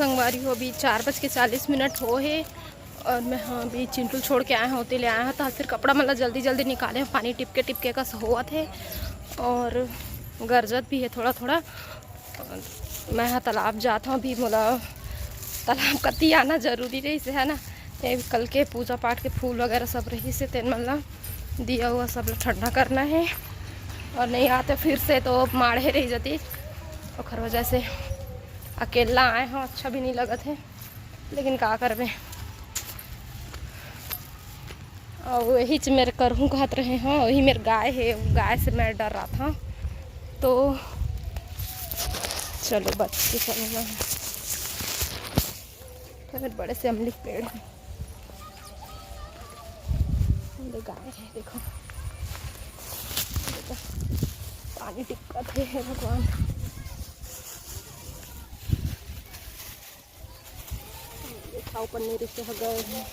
संगवारी हो अभी 4:40 हो है और मैं हाँ अभी चिंटू छोड़ के आए हैं होते ले आया है तो फिर कपड़ा मतलब जल्दी जल्दी निकाले पानी टिपके टिपके का हुआ थे और गरजत भी है थोड़ा थोड़ा। मैं हाँ तालाब जाता हूँ अभी मोला तालाब कती आना जरूरी रही से है ना। कल के पूजा पाठ के फूल वगैरह सब रही से तेन मतलब दिया हुआ सब ठंडा करना है और नहीं आते फिर से तो माढ़े रही जाती और वजह से अकेला आए हैं अच्छा भी नहीं लगा थे लेकिन क्या करवे और वही मेरे करहूँ कहत रहे हैं वही मेरे गाय है गाय से मैं डर रहा था तो चलो बच के चलना है। तो बड़े से अमली पेड़ हैं गाय है देखो पानी दिक्कत है भगवान। खाओ पन्नी से गए हैं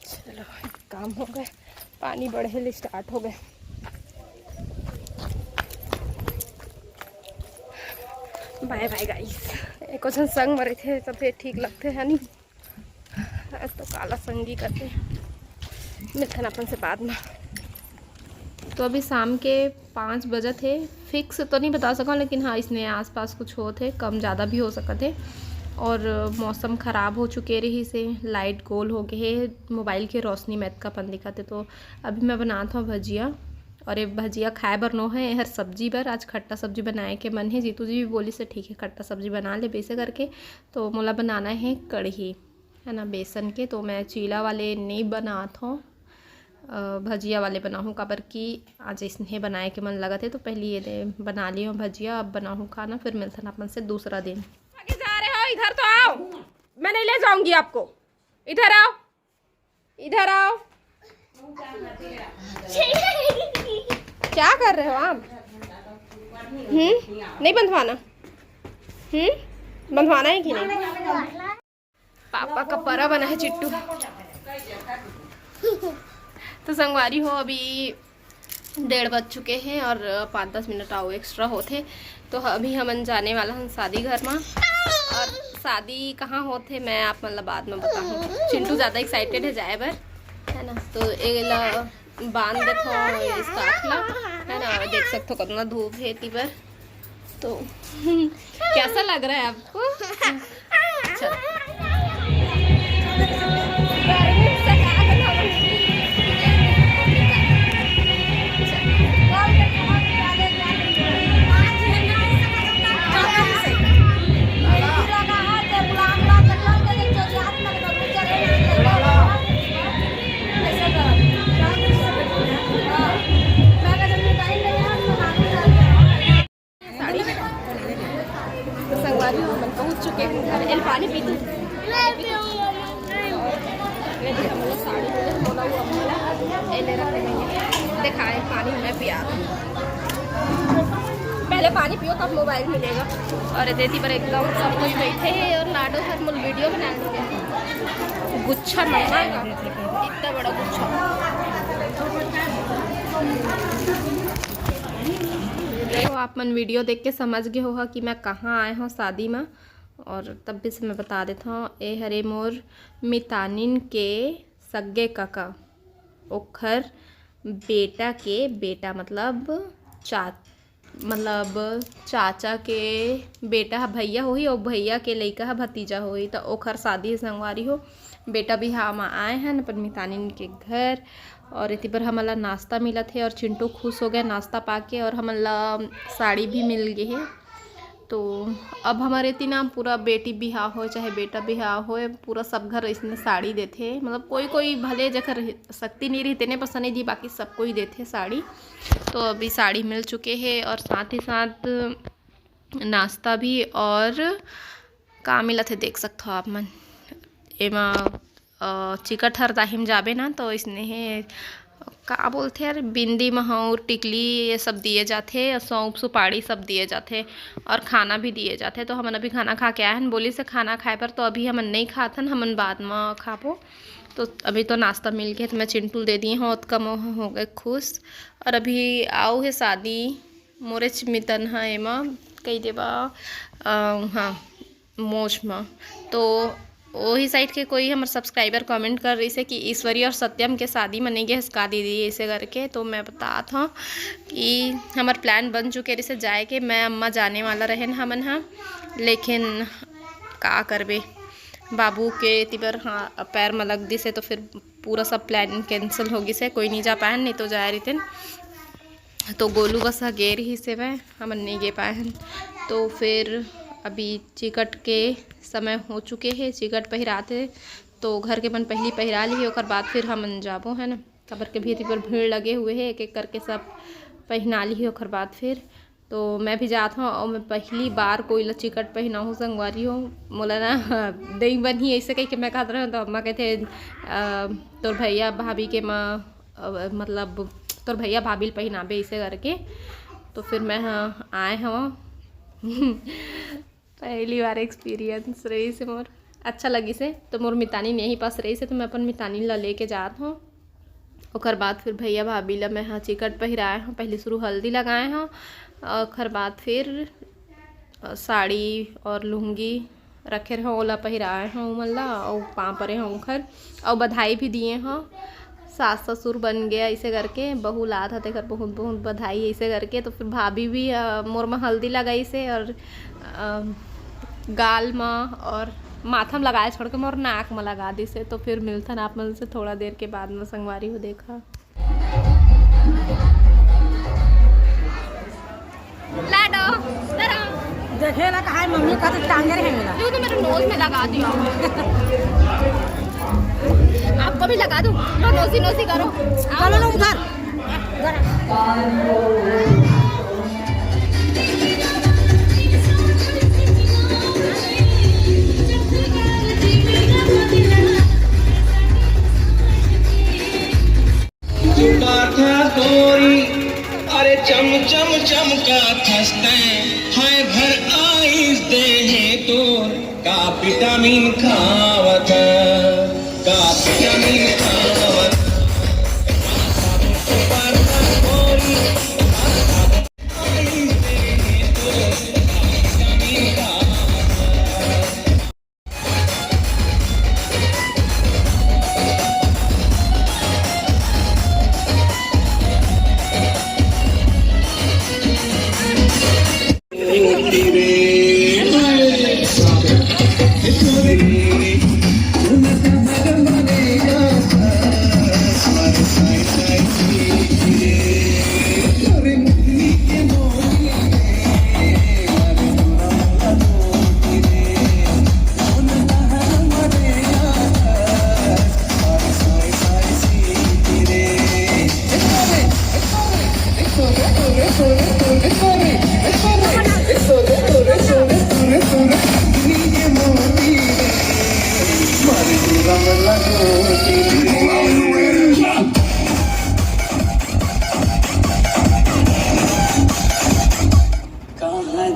चलो काम हो गए पानी बढ़े स्टार्ट हो गए। बाय बाय गाइस एक संग मरे थे तब फिर ठीक लगते हैं नहीं तो काला संगी करते मिलते हैं अपन से बाद में। तो अभी शाम के 5 बजे थे फिक्स तो नहीं बता सका लेकिन हाँ इसने आसपास कुछ हो थे कम ज़्यादा भी हो सका थे और मौसम ख़राब हो चुके रही से लाइट गोल हो गए मोबाइल की रोशनी में का दिखाते। तो अभी मैं बनाता हूँ भजिया और ये भजिया खाए बर नो है हर सब्जी बर आज खट्टा सब्जी बनाए के मन है। जीतू जी भी बोली से ठीक है खट्टा सब्जी बना ले बेसे करके तो मोला बनाना है कढ़ी है ना बेसन के। तो मैं चीला वाले नहीं बनाता हूँ भजिया वाले बनाऊँ काबर कि आज इसने बनाए के मन लगा थे तो पहले ये बना ली हूँ भजिया अब बनाऊँ खाना फिर मिलता अपन से दूसरा दिन। आगे जा रहे हो इधर तो आओ मैं नहीं ले जाऊंगी आपको इधर आओ इधर आओ। क्या कर रहे हो आप? नहीं बंधवाना बंधवाना है कि नहीं? पापा का परा बना है चिट्टू। तो संगवारी हो अभी 1:30 बज चुके हैं और 5-10 मिनट आओ एक्स्ट्रा होते तो अभी हम जाने वाला हम शादी घर में और शादी कहाँ होते मैं आप मतलब बाद में बताऊँ। चिंटू ज़्यादा एक्साइटेड है जाए बर है ना तो एक बांध देते हो इसका अखला है ना देख सकते हो कितना धूप है इतनी बार तो कैसा लग रहा है आपको? चलो पहुँच चुके हैं घर पानी पी तू दिखाए पानी मैं पिया पहले पानी पियो तब मोबाइल मिलेगा। और देती पर एकदम सब कोई बैठे हैं और लाडो हर मुल वीडियो बना लेंगे गुच्छा मंगाएगा इतना बड़ा गुच्छा। तो आप मन वीडियो देख के समझ गए हो कि मैं कहाँ आए हूँ शादी में और तब भी से मैं बता देता हूँ ए हरे मोर मितानिन के सगे काका ओखर बेटा के बेटा मतलब चाचा के बेटा भैया होही और भैया के लड़का भतीजा होही तो ओखर शादी संगवारी हो बेटा भी हम आए हैं अपन मितानिन के घर और इतनी पर हमला नाश्ता मिला थे और चिंटू खुश हो गया नाश्ता पाके और हमला साड़ी भी मिल गई है। तो अब हमारे इतना पूरा बेटी बिहाव हो चाहे बेटा बिहाव हो पूरा सब घर इसमें साड़ी देते मतलब कोई भले जगह शक्ति नहीं रही तेने पसंद नहीं दी बाकी सबको ही देते साड़ी। तो अभी साड़ी मिल चुके हैं और साथ ही साथ नाश्ता भी और का मिला थे देख सकते हो आप मन एमा चिकट हर दाहिम जाबे ना तो इसने का बोलते यार, बिंदी महूर टिकली ये सब दिए जाते, सौंफ सुपारी सब दिए जाते और खाना भी दिए जाते। तो हमन अभी खाना खा के आए हैं, बोली से खाना खाए पर तो अभी हमन नहीं खाथन, हमन बाद में खाबो। तो अभी तो नाश्ता मिल गया तो मैं चिंटू दे दी हूँ, कम हो गए खुश। और अभी आओ है शादी मोरे मितन है एमा कही देवा हाँ मोज में। तो वही साइड के कोई हमारे सब्सक्राइबर कमेंट कर रही से कि ईश्वरी और सत्यम के शादी में नहीं गए का दीदी ऐसे करके। तो मैं बता था कि हमार प्लान बन चुके रही से जाए के, मैं अम्मा जाने वाला रहे हमन हाँ, लेकिन का करबे बाबू के तिबर हाँ पैर में लग दी से, तो फिर पूरा सब प्लान कैंसिल हो गई से, कोई नहीं जा पाए, नहीं तो जा रही थे। तो गोलू बस गेर ही से वह हम नहीं गे पाए हैं। तो फिर अभी चिकट के समय हो चुके हैं, चिकट पहिराते तो घर के मन पहली पहिरा ली, और बाद फिर हम जाबो है ना, कबर के भीति पर भीड़ लगे हुए हैं, एक एक करके सब पहना ली, और बाद फिर तो मैं भी जात हूँ। और मैं पहली बार कोई ला चिकट पहना हूँ संगवारी हो, मोला ना दही बनी ऐसे कही कि मैं कहते रहा, तो अम्मा कहते तोर भैया भाभी के माँ मतलब तोर भैया भाभी पहनाबे ऐसे करके। तो फिर मैं हाँ आए हूँ पहली बार एक्सपीरियंस रही से मोर अच्छा लगी से। तो मोर मितानी यहीं पास रही से, तो मैं अपन मितानी ला लेके जात हूँ। और बाद फिर भैया भाभी ला मैं हाँ चिकट पहिराए हूँ, पहले शुरू हल्दी लगाए हूँ, और बाद फिर साड़ी और लुंगी रखे रहो ओला पहिराए हूँ मल्ला, और पाँव परे हूँ खर, और बधाई भी दिए हूँ। सास ससुर बन गया ऐसे करके, बहू लाद हते कर बहुत बहुत बधाई ऐसे करके। तो फिर भाभी भी मोर में हल्दी लगाई से, और गाल में और माथा में लगाए छोड़ के मोर नाक में लगा दी से। तो फिर मिलता ना आप मन से थोड़ा देर के बाद में संगवारी हो देखा लाडो देखे ना कहा मम्मी का तो टांगे रहे मेरा, तो मेरे नोज में लगा दिया आपको भी लगा दूं, नोसी नोसी करो, चलो ना उधर अरे चम चम चमका थसते हाय भर आइस दे है तो का विटामिन खावत का विटामिन खावत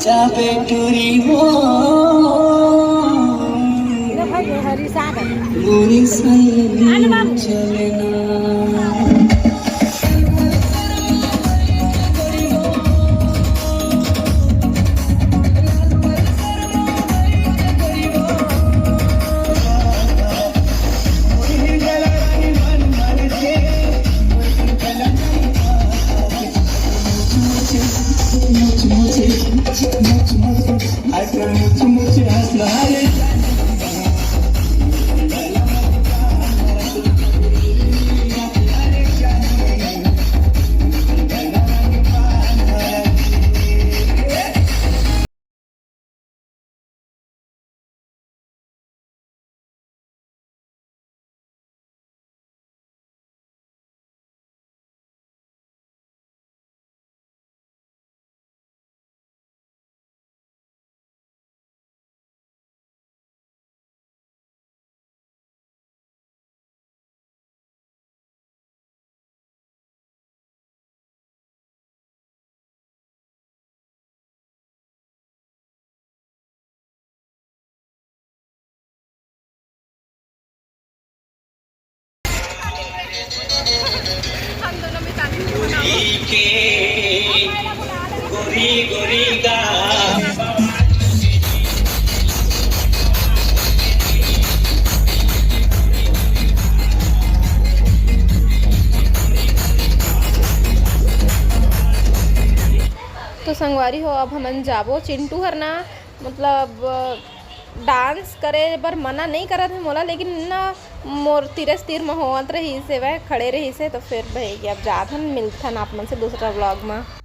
जाबे टूरी हो हरी साग मुरी सन चलना के गोरी गोरी गा तो संगवारी हो अब हमन जाबो चिंटू हर ना मतलब डांस करे बर मना नहीं करत है मोला, लेकिन ना मोर तीरस तीर में होवत रही से वह खड़े रही से, तो फिर भाई अब जात हन मिलथन आप मन से दूसरा व्लॉग में।